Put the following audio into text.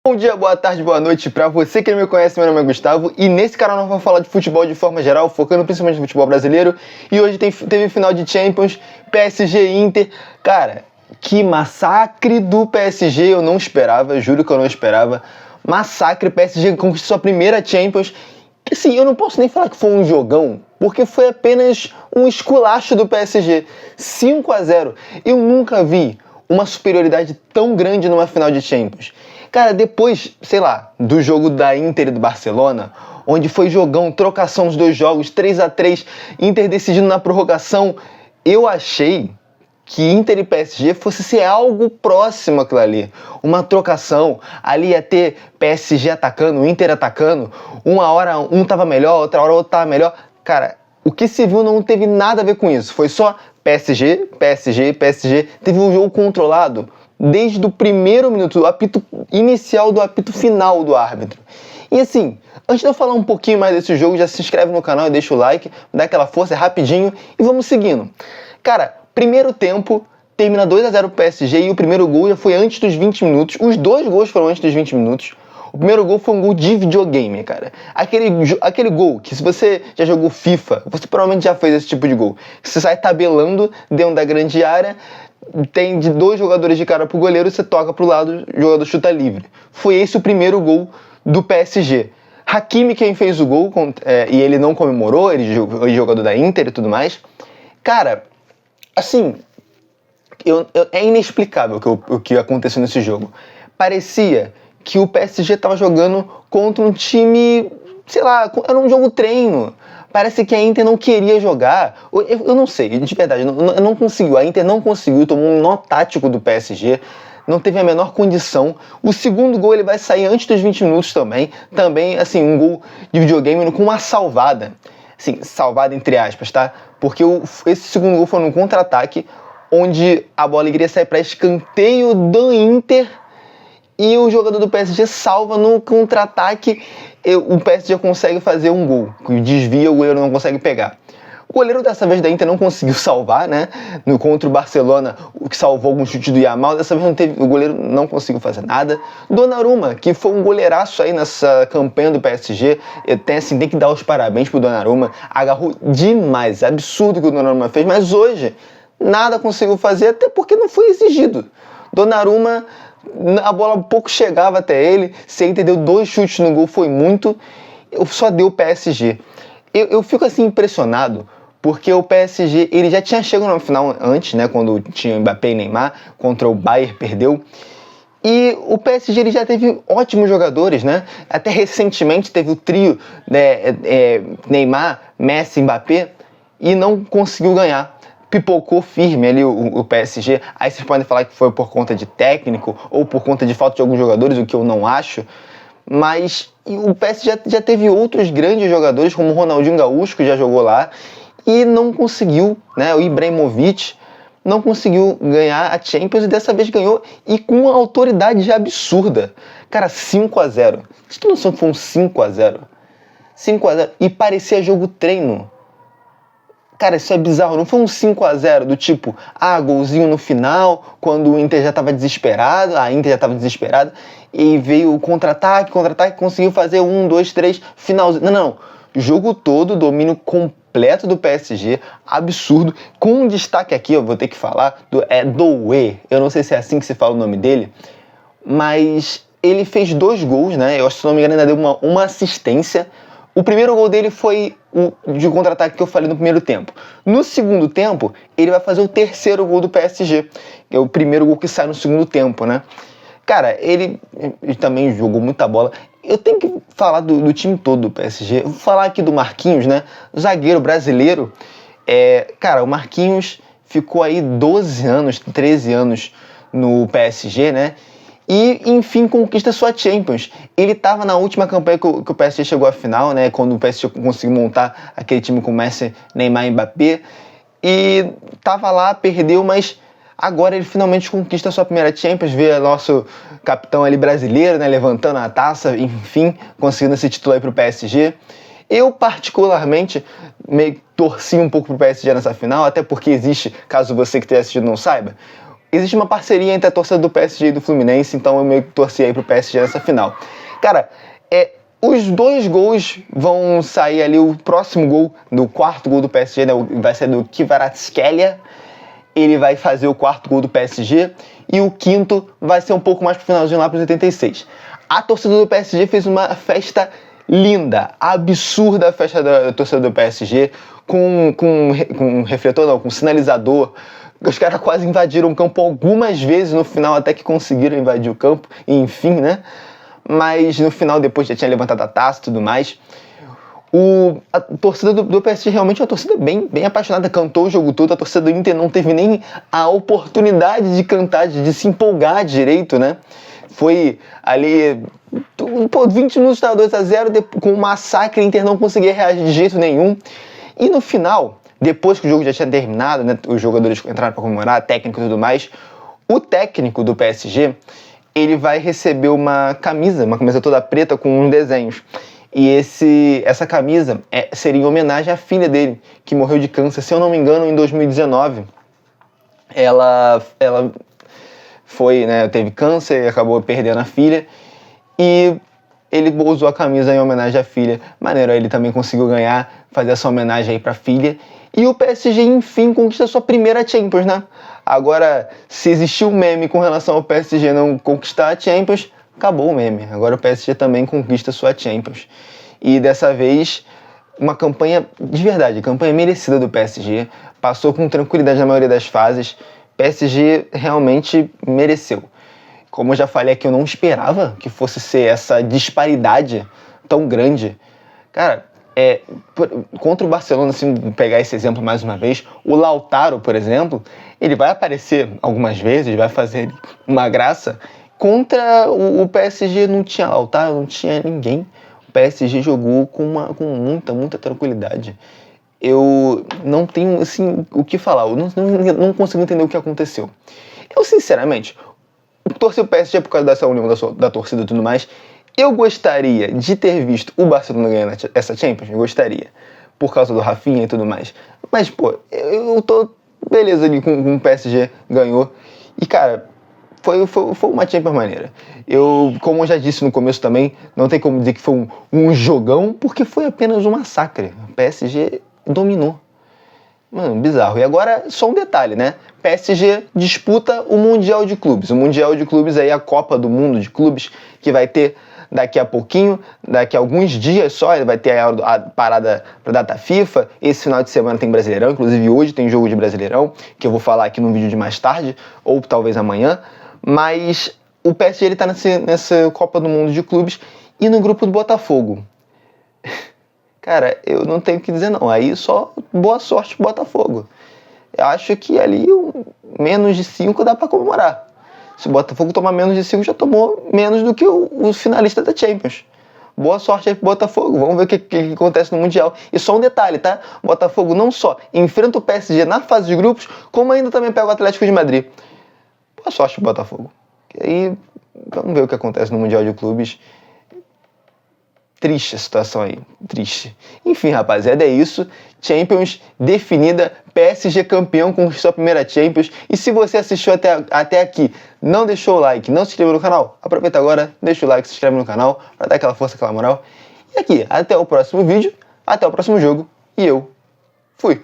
Bom dia, boa tarde, boa noite pra você que não me conhece. Meu nome é Gustavo e nesse canal nós vamos falar de futebol de forma geral, focando principalmente no futebol brasileiro. E hoje teve final de Champions, PSG e Inter. Cara, que massacre do PSG, eu não esperava, juro que eu não esperava. Massacre, PSG conquistou sua primeira Champions. Assim, eu não posso nem falar que foi um jogão, porque foi apenas um esculacho do PSG. 5-0. Eu nunca vi uma superioridade tão grande numa final de Champions. Cara, depois, sei lá, do jogo da Inter e do Barcelona, onde foi jogão, trocação dos dois jogos, 3-3, Inter decidindo na prorrogação, eu achei que Inter e PSG fosse ser algo próximo àquilo ali. Uma trocação, ali ia ter PSG atacando, Inter atacando, uma hora um tava melhor, outra hora outro tava melhor. Cara, o que se viu não teve nada a ver com isso, foi só PSG, teve um jogo controlado desde o primeiro minuto, do apito inicial do apito final do árbitro. E assim, antes de eu falar um pouquinho mais desse jogo, já se inscreve no canal e deixa o like, dá aquela força, é rapidinho e vamos seguindo. Cara, primeiro tempo, termina 2-0 pro PSG e o primeiro gol já foi antes dos 20 minutos. Os dois gols foram antes dos 20 minutos. O primeiro gol foi um gol de videogame, cara. Aquele gol que se você já jogou FIFA, você provavelmente já fez esse tipo de gol. Você sai tabelando dentro da grande área, tem de dois jogadores de cara pro goleiro, você toca pro lado, o jogador chuta livre. Foi esse o primeiro gol do PSG. Hakimi quem fez o gol, e ele não comemorou, ele é jogador da Inter e tudo mais. Cara, assim, é inexplicável o que aconteceu nesse jogo. Parecia que o PSG estava jogando contra um time, sei lá, era um jogo treino. Parece que a Inter não queria jogar. Eu não sei, de verdade, não conseguiu. A Inter não conseguiu, tomou um nó tático do PSG. Não teve a menor condição. O segundo gol ele vai sair antes dos 20 minutos também. Também, assim, um gol de videogame com uma salvada. Assim, salvada entre aspas, tá? Porque esse segundo gol foi num contra-ataque, onde a bola iria sair para escanteio do Inter e o jogador do PSG salva no contra-ataque. O PSG consegue fazer um gol, desvia, o goleiro não consegue pegar. O goleiro dessa vez da Inter não conseguiu salvar, né? Contra o Barcelona, o que salvou algum chute do Yamal, dessa vez o goleiro não conseguiu fazer nada. Donnarumma, que foi um goleiraço aí nessa campanha do PSG, tem que dar os parabéns pro Donnarumma, agarrou demais, absurdo o que o Donnarumma fez, mas hoje nada conseguiu fazer, até porque não foi exigido. Donnarumma, a bola pouco chegava até ele, se a Inter deu 2 chutes no gol foi muito, só deu o PSG. Eu fico assim impressionado, porque o PSG ele já tinha chegado na final antes, né, quando tinha Mbappé e Neymar, contra o Bayern perdeu, e o PSG ele já teve ótimos jogadores, né, até recentemente teve o trio, né, Neymar, Messi e Mbappé, e não conseguiu ganhar. Pipocou firme ali o PSG. Aí vocês podem falar que foi por conta de técnico ou por conta de falta de alguns jogadores, o que eu não acho. Mas o PSG já teve outros grandes jogadores, como o Ronaldinho Gaúcho, que já jogou lá, e não conseguiu, né? O Ibrahimovic não conseguiu ganhar a Champions e dessa vez ganhou e com uma autoridade absurda. Cara, 5-0. Vocês têm noção que foi um 5-0? 5-0 e parecia jogo treino. Cara, isso é bizarro, não foi um 5-0 do tipo, golzinho no final, quando o Inter já estava desesperado, a Inter já estava desesperada, e veio o contra-ataque, conseguiu fazer 1, 2, 3, finalzinho. Não. Jogo todo, domínio completo do PSG, absurdo, com um destaque aqui, eu vou ter que falar, do Doué, eu não sei se é assim que se fala o nome dele, mas ele fez 2 gols, né, eu acho que se não me engano ainda deu uma assistência. O primeiro gol dele foi o de contra-ataque que eu falei no primeiro tempo. No segundo tempo, ele vai fazer o terceiro gol do PSG, que é o primeiro gol que sai no segundo tempo, né? Cara, ele também jogou muita bola. Eu tenho que falar do time todo do PSG. Eu vou falar aqui do Marquinhos, né? O zagueiro brasileiro. Cara, o Marquinhos ficou aí 12 anos, 13 anos no PSG, né? E, enfim, conquista sua Champions. Ele estava na última campanha que o PSG chegou à final, né? Quando o PSG conseguiu montar aquele time com Messi, Neymar e Mbappé. E estava lá, perdeu, mas agora ele finalmente conquista sua primeira Champions. Vê nosso capitão ali brasileiro, né? Levantando a taça, enfim, conseguindo esse título aí pro PSG. Eu, particularmente, meio torci um pouco pro PSG nessa final, até porque existe, caso você que tenha assistido não saiba, existe uma parceria entre a torcida do PSG e do Fluminense, então eu meio que torci aí pro PSG nessa final. Cara, os 2 gols vão sair ali, o próximo gol, do quarto gol do PSG, né, vai ser do Kvaratskhelia. Ele vai fazer o 4º gol do PSG e o 5º vai ser um pouco mais pro finalzinho lá pros 86. A torcida do PSG fez uma festa linda, absurda a festa da torcida do PSG, com refletor, não, com sinalizador. Os caras quase invadiram o campo algumas vezes no final, até que conseguiram invadir o campo, enfim, né? Mas no final, depois já tinha levantado a taça e tudo mais. A torcida do PSG realmente é uma torcida bem apaixonada, cantou o jogo todo. A torcida do Inter não teve nem a oportunidade de cantar, de se empolgar direito, né? Foi ali, 20 minutos estava 2-0, com um massacre, a Inter não conseguia reagir de jeito nenhum. E no final, depois que o jogo já tinha terminado, né, os jogadores entraram para comemorar, técnico e tudo mais, o técnico do PSG, ele vai receber uma camisa toda preta com uns desenhos. E essa camisa seria em homenagem à filha dele, que morreu de câncer, se eu não me engano, em 2019. Ela teve câncer e acabou perdendo a filha. E ele usou a camisa em homenagem à filha. Maneiro, ele também conseguiu ganhar, fazer essa homenagem aí pra filha. E o PSG, enfim, conquista sua primeira Champions, né? Agora, se existiu um meme com relação ao PSG não conquistar a Champions, acabou o meme. Agora o PSG também conquista sua Champions. E dessa vez, uma campanha de verdade, campanha merecida do PSG. Passou com tranquilidade na maioria das fases. PSG realmente mereceu. Como eu já falei aqui, eu não esperava que fosse ser essa disparidade tão grande. Cara, contra o Barcelona, assim, pegar esse exemplo mais uma vez, o Lautaro, por exemplo, ele vai aparecer algumas vezes, vai fazer uma graça. Contra o PSG não tinha Lautaro, não tinha ninguém. O PSG jogou com muita tranquilidade. Eu não tenho, assim, o que falar, eu não consigo entender o que aconteceu. Eu, sinceramente, torci o PSG por causa dessa união da torcida e tudo mais. Eu gostaria de ter visto o Barcelona ganhando essa Champions, eu gostaria, por causa do Rafinha e tudo mais. Mas, pô, eu tô beleza ali com o PSG ganhou. E, cara, foi uma Champions maneira. Como eu já disse no começo também, não tem como dizer que foi um jogão, porque foi apenas um massacre. O PSG dominou. Mano, bizarro. E agora, só um detalhe, né? PSG disputa o Mundial de Clubes. O Mundial de Clubes aí é a Copa do Mundo de Clubes, que vai ter daqui a pouquinho, daqui a alguns dias só, ele vai ter a parada para data FIFA. Esse final de semana tem Brasileirão, inclusive hoje tem jogo de Brasileirão, que eu vou falar aqui no vídeo de mais tarde, ou talvez amanhã. Mas o PSG ele tá nessa Copa do Mundo de Clubes e no grupo do Botafogo. Cara, eu não tenho o que dizer não, aí só boa sorte pro Botafogo. Eu acho que ali menos de 5 dá para comemorar. Se o Botafogo tomar menos de 5, já tomou menos do que o finalista da Champions. Boa sorte aí pro Botafogo. Vamos ver o que acontece no Mundial. E só um detalhe, tá? O Botafogo não só enfrenta o PSG na fase de grupos, como ainda também pega o Atlético de Madrid. Boa sorte pro Botafogo. E aí, vamos ver o que acontece no Mundial de Clubes. Triste a situação aí, triste. Enfim, rapaziada, é isso. Champions definida, PSG campeão com sua primeira Champions. E se você assistiu até aqui, não deixou o like, não se inscreveu no canal, aproveita agora, deixa o like, se inscreve no canal, pra dar aquela força, aquela moral. E aqui, até o próximo vídeo, até o próximo jogo, e eu fui.